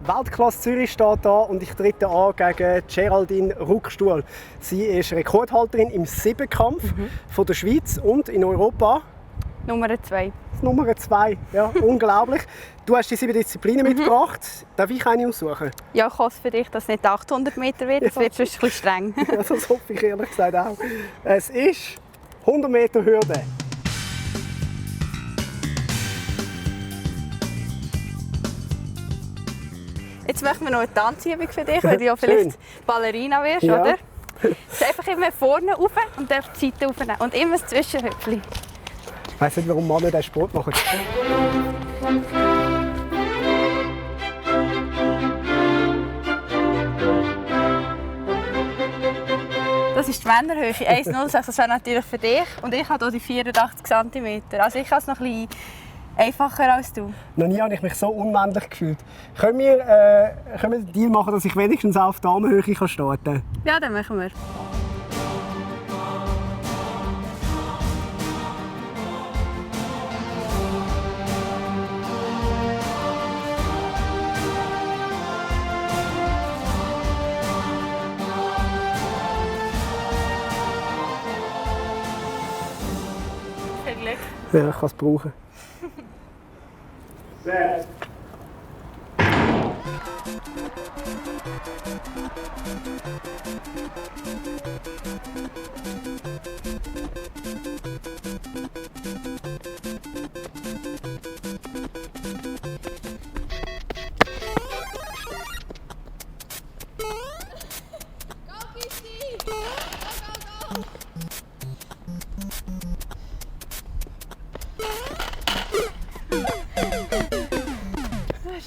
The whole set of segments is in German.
Weltklasse Zürich steht da und ich trete an gegen Geraldine Ruckstuhl. Sie ist Rekordhalterin im Siebenkampf von der Schweiz und in Europa. Nummer 2. Nummer 2, ja, unglaublich. Du hast die 7 Disziplinen mitgebracht. Darf ich eine aussuchen? Ja, ich hoffe für dich, dass es nicht 800 Meter wird. Das wird sonst ein bisschen streng. Ja, das hoffe ich ehrlich gesagt auch. Es ist 100 Meter Hürde. Jetzt machen wir noch eine Tanzübung für dich, weil du ja vielleicht Ballerina wirst, Ja. oder? Jetzt einfach immer vorne rauf und auf die Seite raufnehmen. Und immer das Zwischenhüpfchen. Ich weiss nicht, warum Männer diesen Sport machen. Das ist die Männerhöhe, 1,06. Das wäre natürlich für dich. Und ich habe hier die 84 cm. Also ich habe es noch ein bisschen einfacher als du. Noch nie habe ich mich so unmännlich gefühlt. Können wir den Deal machen, dass ich wenigstens auf Damenhöhe starten kann? Ja, dann machen wir. Viel Glück. Ja, ich kann es brauchen.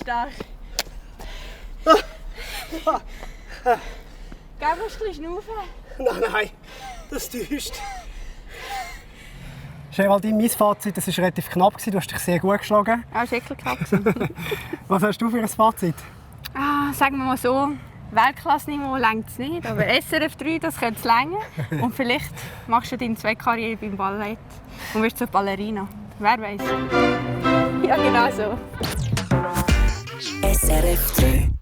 Stark. Gell, musst du ein bisschen schnaufen? Nein, das täuscht. Geraldine, mein Fazit, das war relativ knapp. Du hast dich sehr gut geschlagen. Ja, das war wirklich knapp. Was hast du für ein Fazit? Sagen wir mal so, Weltklasse-Niveau reicht es nicht, aber SRF 3, das könnte es reichen. Und vielleicht machst du deine zweite Karriere beim Ballett und wirst zur Ballerina. Wer weiß. Ja, genau so. SRF 3